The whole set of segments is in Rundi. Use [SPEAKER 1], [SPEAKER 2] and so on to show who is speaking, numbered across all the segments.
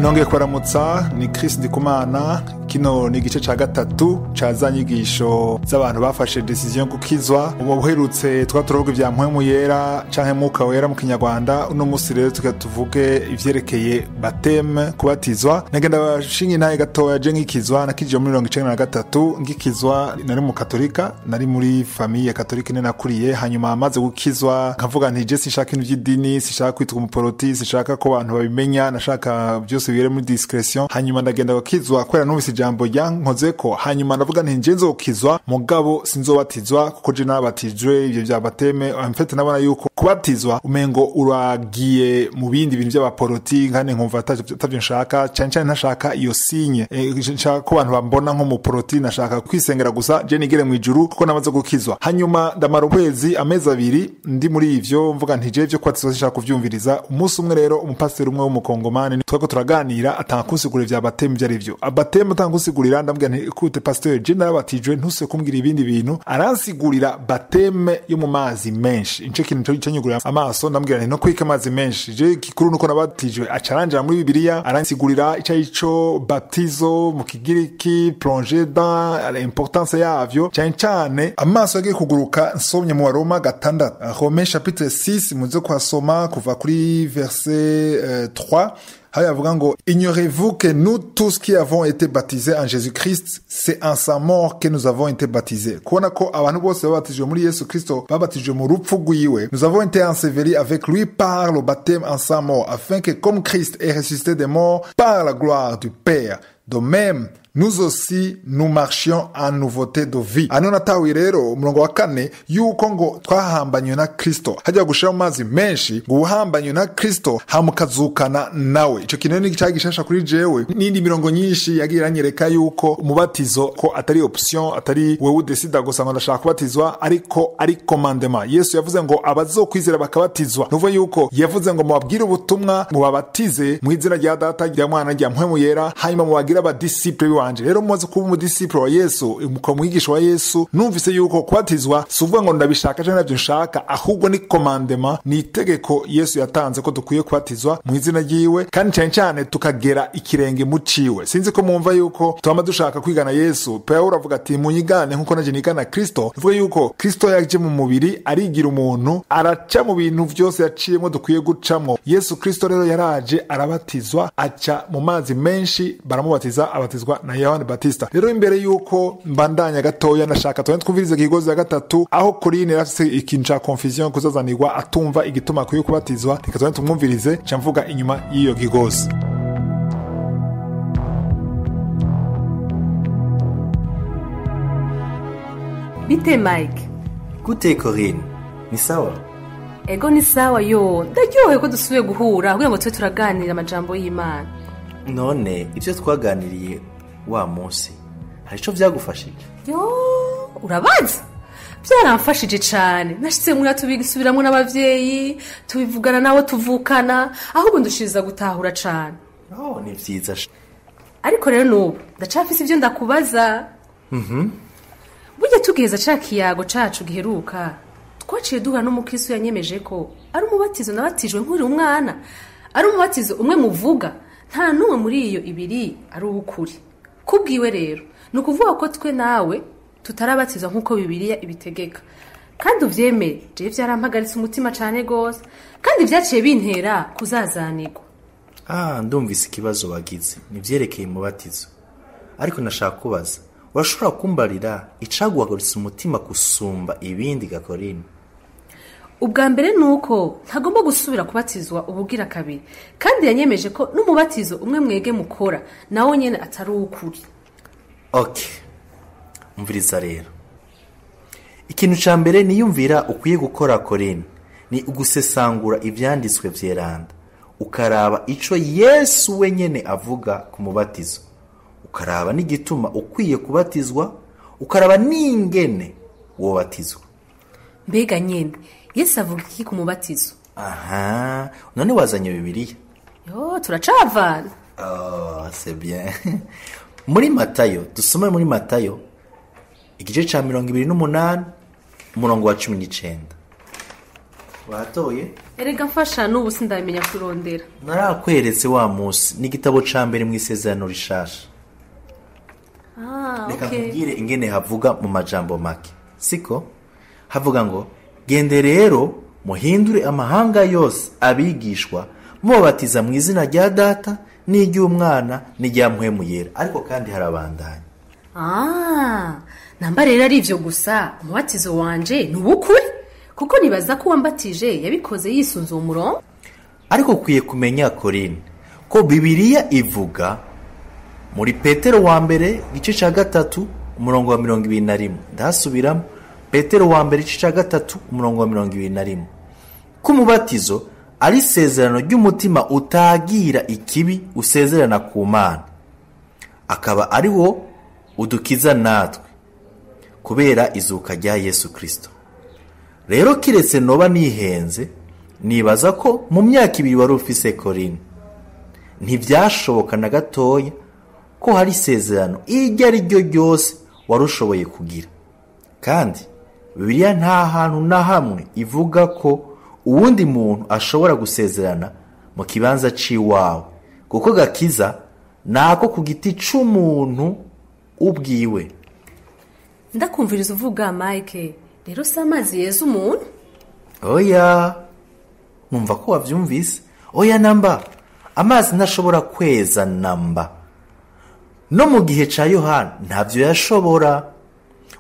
[SPEAKER 1] Nongeye kubaramutsa ni Chris Ndikumana. Kino ni igice ca gatatu ca za nyigisho z'abantu bafashe decision gukizwa. Ubuherutse twaturovuga ivya mpwemu yera canke mwuka wera mu Kinyarwanda. Uno musi rero tuvuge ivyerekeye bateme, kubatizwa. Nagenda bashinga intaye gatoya je nkikizwa nakije muri 1993 ngikizwa nari mu Katolika, nari muri famille Katolika ne nakuriye. Hanyuma amaze gukizwa nkavuga nti je sinshaka ibintu by'idini, sinshaka kwitwa umuporoti, sinshaka ko abantu babimenya, nashaka byose bire muri discretion. Hanyuma ndagenda gukizwa kwera numvise ijambo ryankozeko. Hanyuma ndavuga nti nje nzokizwa mugabo sinzobatizwa kuko je nabatijwe ivyo bya bateme. Amfete nabona yuko kubatizwa umengo uragiye mu bindi bintu by'abaporoti nkane nkumva atavyo nshaka cyane ntashaka iyo sinye. Nshaka ko abantu bambona nko mu poroti, nashaka kwisengera gusa je nigere mu ijuru kuko namaze gukizwa. Hanyuma ndamara ukwezi amezi abiri ndi muri ivyo mvuga nti je byo kubatizwa sinshaka kuvyumviriza. Umunsi umwe rero umupasiteri umwe w'umukongomani twako turaganira atankunsigura ivya bateme byari byo. Abateme atankunsigurira ndambwira nti ikute pasteur je nabatijwe ntuse kumbwira ibindi bintu. Aransigurira bateme yo mu mazi menshi. Ince kintu cyanyugurira amaso ndambwira nti no kwika amazi menshi. Je kikuru nuko nabatijwe acarangira muri Bibiliya aransigurira ico baptizo mu Kigiriki, plongée dans l'importance yavyo. Cyane amaso yagiye kuguruka nsomye mu Roma gatandatu. Rome chapitre 6 muze kwasoma kuva kuri verset 3. Ignorez-vous que nous tous qui avons été baptisés en Jésus-Christ, c'est en sa mort que nous avons été baptisés. Kubona ko abantu bose babatijwe muri Yesu Kristo babatijwe mu rupfu rwiwe. Nous avons été ensevelis avec lui par le baptême en sa mort, afin que comme Christ est ressuscité des morts par la gloire du Père, de même nous aussi nous marchions en nouveauté de vie. Ano natawi rero umurongo wa 4 yuko ngo twahambanywe na Kristo hajya gushira mu mazi menshi, guhambanywe na Kristo hamukazukana nawe. Ico kintu ni cyagishasha kuri jewe n'indi mirongo nyinshi yagiye iranyereka yuko umubatizo ko atari option, atari wewe udesida gusa ngo ndashaka kubatizwa, ariko ari commandement. Yesu yavuze ngo abazokwizera bakabatizwa. Nuvuga yuko yavuze ngo mubabwire ubutumwa, mubabatize mu izina rya Data rya Mwana rya Mpwemu yera, hanyuma mubagire abadisciple wanje. Rero mumaze kuba umudisciple wa Yesu, umwigisha wa Yesu, numvise yuko kubatizwa suvuga ngo ndabishaka cyane nabyo nshaka, ahubwo ni commandement, ni itegeko Yesu yatanze ko dukwiye kubatizwa mu izina ryiwe, kandi cyane tukagera ikirenge mu ciwe. Sinzi ko mumva yuko twama dushaka kwigana Yesu. Paulo avuga ati munyigane nkuko naje nigana Kristo. Uvuga yuko Kristo yaje mu mubiri arigira umuntu, araca mu bintu byose yaciyemo dukwiye gucamo. Yesu Kristo rero yaraje arabatizwa, aca mu mazi menshi, baramubatiza, abatizwa na Yohana Batista. Rero imbere yuko mbandanya gatoya ndashaka twumvirize ikigozi ya gatatu aho Corinne yarafise ikintu ca confusion kuzazanirwa atumva igituma kuyo kubatizwa. Reka tumwumvirize camvuga inyuma y'iyo kigozi.
[SPEAKER 2] Bite Mike?
[SPEAKER 3] Gute Corinne? Ni sawa?
[SPEAKER 2] Ego ni sawa yo. Ndaryohewe ko dusubiye guhura kugira ngo twe turaganira amajambo y'Imana.
[SPEAKER 3] None ivyo twaganiriye wa munsi hari ico vyagufashije?
[SPEAKER 2] Yo, urabaza? Byaramfashije cyane. Nashitse muri atubigisubiramwe n'abavyeyi, tubivugana nawo tuvukana, ahubwo ndushiriza gutahura cyane.
[SPEAKER 3] Oh, ni vyiza.
[SPEAKER 2] Ariko rero nubu ndacafise ivyo ndakubaza. Burya tugeza cakiyago cacu giheruka. Twaciye duhura n'umukristo yanyemeje ko ari umubatizo nabatijwe nkuri umwana. Ari umubatizo umwe muvuga, nta numwe muri iyo ibiri ari ukuri. Kubwiwe rero nukuvuga ko twe nawe tutarabatizwa nkuko Bibiliya ibitegeka. Kandi uvyemeye, je byarampagaritse umutima cyane gose, kandi vyaciye bintera kuzazanirwa.
[SPEAKER 3] Ndumvise ikibazo wagize nivyerekeye umubatizo. Ariko nashaka kubaza, urashobora kumbarira icaguhagaritse umutima kusumba ibindi Gakorine?
[SPEAKER 2] Ubwa mbere nuko ntagomba gusubira kubatizwa ubugira kabiri, kandi yanyemeje ko n'umubatizo umwe mwege mukora nawo nyene atari ukuri.
[SPEAKER 3] Okay, umviriza rero. Ikintu ca mbere niyumvira ukwiye gukora Corinne ni ugusesangura ivyanditswe vyeranda, ukaraba ico Yesu wenyene avuga ku mubatizo, ukaraba n'igituma ukwiye kubatizwa, ukaraba n'ingene wobatizwa.
[SPEAKER 2] Mbega nyene Yesu avuga iki ku mubatizo?
[SPEAKER 3] None wazanye Bibiliya?
[SPEAKER 2] Yo, turacavana.
[SPEAKER 3] C'est bien. Muri Matayo, dusome muri Matayo igice ca 28 umurongo wa 19. watoye
[SPEAKER 2] erega mfasha n'ubu sindamenya kurondera.
[SPEAKER 3] narakweretse wa munsi n'igitabo ca mbere mu isezerano rishasha. Reka nkubwire ingene havuga mu majambo make, siko havuga ngo gende rero muhindure amahanga yose abigishwa mubabatiza mu izina rya data n'iry'umwana n'irya mpwemu yera. ariko kandi harabandanya.
[SPEAKER 2] namba rero ari ivyo gusa umubatizo wanje ni ubukuri kuko nibaza ko wambatije yabikoze yisunze uwo murongo.
[SPEAKER 3] ariko ukwiye kumenya Corinne ko Bibiliya ivuga muri Petero wa mbere igice ca 3 umurongo wa 21. ndasubiramo Petero wa mbere igice ca 3 umurongo wa 21 ko umubatizo ari isezerano ry'umutima utagira ikibi usezerana ku Mana, akaba ari wo udukiza natwe kubera izuka rya Yesu Kristo. rero kiretse noba nihenze nibaza ko mu myaka 2 wari ufise Corinne ntibyashoboka na gatoya ko hari isezerano iryo ari ryo ryose wari ushoboye kugira. kandi Bibiliya nta hantu na hamwe ivuga ko uwundi muntu ashobora gusezerana mu kibanza ciwawe, kuko gakiza nako ku giti c'umuntu ubwiwe.
[SPEAKER 2] ndakumviriza uvuga Mike, rero si amazi yeza umuntu?
[SPEAKER 3] oya, numva ko wavyumvise. oya namba, amazi ntashobora kweza namba. no mu gihe ca Yohana ntavyo yashobora.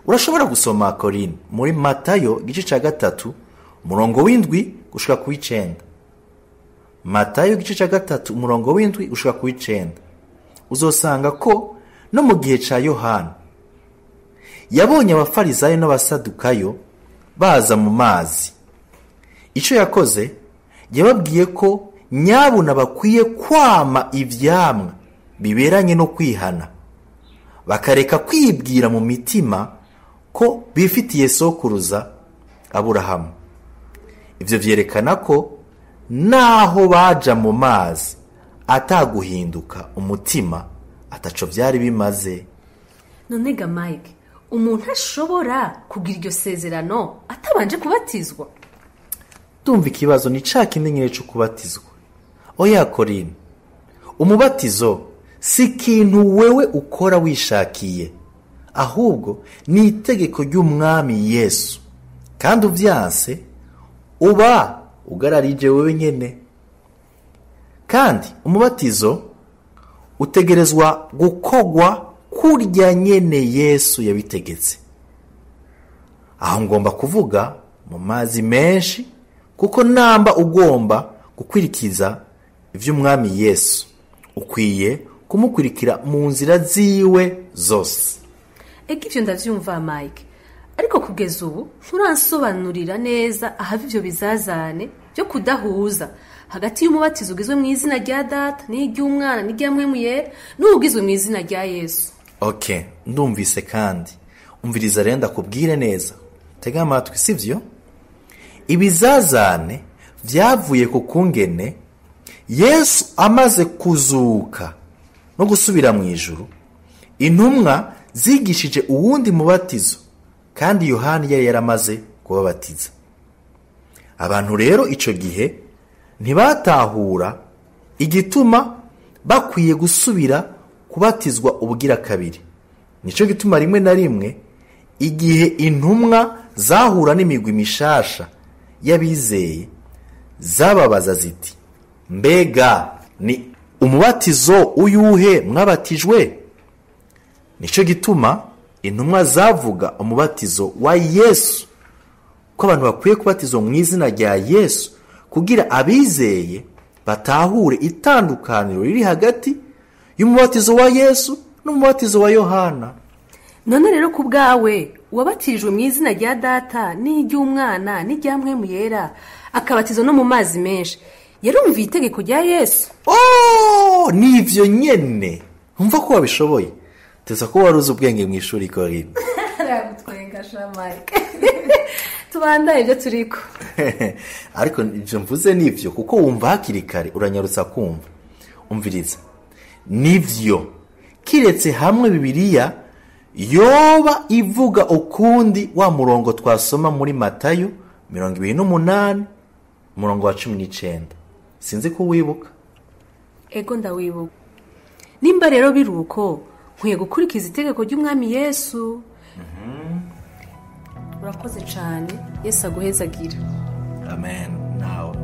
[SPEAKER 3] urashobora gusoma Corinne muri Matayo igice ca 3 umurongo w'7 gushika ku 9. Matayo igice ca 3 umurongo w'7 gushika ku 9 uzosanga ko no mu gihe ca Yohana yabonye abafarisayo n'abasadukayo baza mu mazi. ico yakoze yababwiye ko nyabuna bakwiye kwama ivyamwa biberanye no kwihana, bakareka kwibwira mu mitima ko bifitiye sokuruza Aburahamu. ivyo vyerekana ko naho baja mu mazi ataguhinduka umutima ataco vyari bimaze.
[SPEAKER 2] none ga Mike, umuntu ashobora kugira iryo sezerano atabanje kubatizwa?
[SPEAKER 3] ndumva ikibazo ni ca kindi nyene co kubatizwa. oya Corinne, umubatizo si ikintu wewe ukora wishakiye, ahubwo ni itegeko ry'umwami Yesu, kandi uvyanse uba ugararije wewe nyene. kandi umubatizo utegerezwa gukogwa kurya nyene Yesu yabitegetse. aho ngomba kuvuga mu mazi menshi, kuko namba ugomba gukwirikiza ivy'umwami Yesu ukwiye kumukurikira mu nzira ziwe zose.
[SPEAKER 2] ivyo ndavyumva Mike, ariko kugeza ubu nturansobanurira neza ahava ivyo bizazane byo kudahuza hagati y'umubatizo ugizwe mu izina rya data n'iry'umwana n'irya mpwemu yera n'ugizwe mu izina rya Yesu.
[SPEAKER 3] Okay, ndumvise. kandi umviriza rero ndakubwire neza, tega amatwi, sivyo? ibizazane vyavuye ku kungene Yesu amaze kuzuka no gusubira mu ijuru, intumwa zigishije uwundi mubatizo, kandi Yohana yari yaramaze kubabatiza. abantu rero ico gihe ntibatahura igituma bakwiye gusubira kubatizwa ubugira kabiri. nico gituma rimwe na rimwe igihe intumwa zahura n'imigwi mishasha y'abizeye zababaza ziti, mbega ni umubatizo uyuhe mwabatijwe? nico gituma intumwa zavuga umubatizo wa Yesu, ko abantu bakwiye kubatizwa mu izina rya Yesu kugira abizeye batahure itandukaniro riri hagati y'umubatizo wa Yesu n'umubatizo wa Yohana.
[SPEAKER 2] none rero ku bwawe wabatirijwe mu izina rya data n'iry'umwana n'irya mpwemu yera akabatizwa no mu mazi menshi, yarumviye itegeko rya Yesu?
[SPEAKER 3] nivyo nyene. umva ko wabishoboye. teza ko waruzi ubwenge mu ishuri Corinne.
[SPEAKER 2] aragutwenga sha Mike. tubandaye ibyo turiko.
[SPEAKER 3] ariko ivyo mvuze nivyo kuko wumva hakiri kare uranyarutsa kumva. umviriza, nivyo kiretse hamwe Bibiliya yoba ivuga ukundi wa murongo twasoma muri Matayo 28 umurongo wa 19. Sinzi ko wibuka.
[SPEAKER 2] Ego ndawibuka. Nimba rero biruko nkwiye gukurikiza itegeko ry'umwami Yesu. Urakoze cyane. Yesu aguhezagira.
[SPEAKER 3] Amen. Nawe.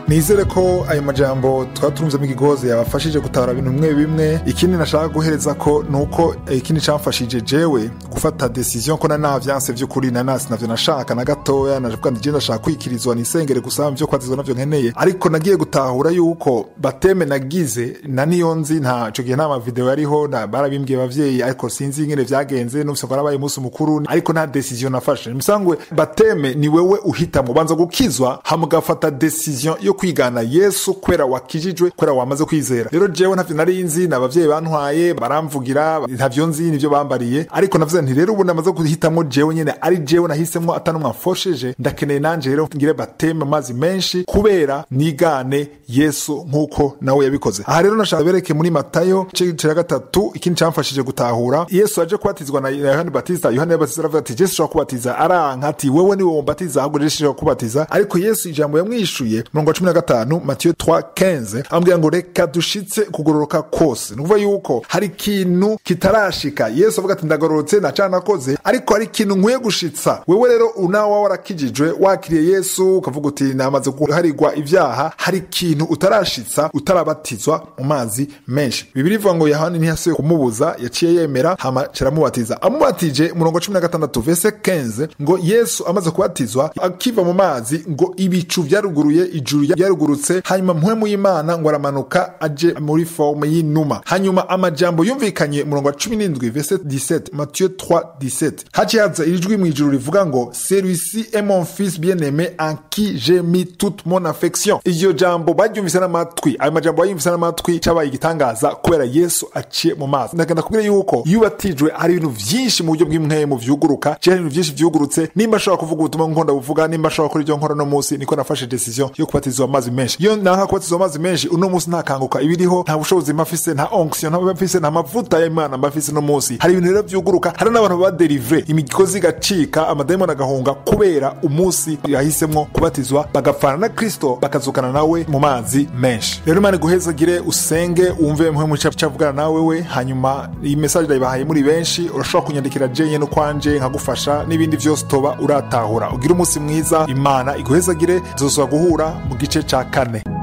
[SPEAKER 1] Nizere ko ayo majambo twaturumze mu kigozi yabafashije gutara ibintu bimwe bimwe. Ikindi nashaka guhereza ko nuko ikindi camfashije jewe gufata decision ko navyanse vy'ukuri nasi navyo nashaka na gatoya navuga ndi ndashaka kwikirizwa nisengere gusa mvyo kwatizwa navyo nkeneye, ariko nagiye gutahura yuko bateme nagize na niyo nzi nta cyo gihe nta video yariho na barabimbwiye bavyeyi, ariko sinzi ingene vyagenze no bisakora abaye umunsi mukuru, ariko nta decision nafashe. Misangwe bateme ni wewe uhitamo banza gukizwa hamugafata decision yo kwigana Yesu kwera wakijijwe kwera wamaze kwizera. Rero jewe ntavyo nari nzi n'abavyeyi bantwaye baramvugira ntavyo nzi nivyo bambariye, ariko navuze nti rero ubu namaze kuhitamwo jewe nyene ari jewe nahisemwo atanumwe amfosheje, ndakeneye nanje rero ngire bateme amazi menshi kubera nigane Yesu nkuko nawe yabikoze. Aha rero nashaka bereke muri Matayo cya 3 ikindi camfashije gutahura Yesu aje kubatizwa na Yohana Batista. Yohana Batista aravuga ati Yesu ashaka kubatiza aranka ati wewe ni wowe mbatiza ahubwo Yesu ashaka kubatiza, ariko Yesu ijambo yamwishuye murongo 15 Matthieu 3:15 ambwira ngo reka dushitse kugororoka kose. Nuvuga yuko hari ikintu kitarashika. Yesu avuga ati ndagororotse nacanakoze, ariko hari ikintu nkwiye gushitsa. Wewe rero unawa warakijijwe wakiriye Yesu ukavuga uti namaze guharigwa ivyaha, hari ikintu utarashitsa utarabatizwa mu mazi menshi. Bibiri ivuga ngo Yohana ntiyasuye kumubuza, yaciye yemera hama caramubatiza. Amubatije murongo 16 verse 15 ngo Yesu amaze kubatizwa akiva mu mazi ngo ibicu vyaruguruye ijuru yarugurutse, hanyuma mpwemu y'Imana ngo aramanuka aje muri forme y'inuma. Hanyuma amajambo yumvikanye murongo 17 verse 17 Matthieu 3:17 haciyaza irijwi mu ijuru rivuga ngo celui-ci est mon fils bien-aimé en qui j'ai mis toute mon affection. Iyo jambo baryumvise n'amatwi, ayo majambo bayumvise n'amatwi cabaye igitangaza kubera Yesu aciye mu mazi. Ndagenda kubwira yuko yubatijwe hari ibintu vyinshi mu buryo bw'imwe mu vyuguruka, cyari ibintu vyinshi vyugurutse. Nimba ashobora kuvuga ubutumwa nkunda buvuga, nimba ashobora kuri ibyo nkora no munsi, niko nafashe decision yo kubatizwa amazi menshi. Iyo naka kubatizwa amazi menshi uno munsi ntakanguka ibiriho, nta bushobozi mafise, nta onction nta bafise, nta mavuta y'Imana mbafise no munsi. Hari ibintu rero vyuguruka, hari n'abantu ba deliver imigozi gacika amadayimoni agahunga kubera umunsi yahisemwo kubatizwa bagapfana na Kristo bakazukana nawe mu mazi menshi. Rero Imana guhezagire usenge wumve mwe muca cavugana nawe we, hanyuma iyi message ndayibahaye muri benshi. Urashobora kunyandikira jenye no kwanje nkagufasha n'ibindi vyose toba uratahura. Ugira umunsi mwiza, Imana iguhezagire. Zosubira guhura mu gice ca 4.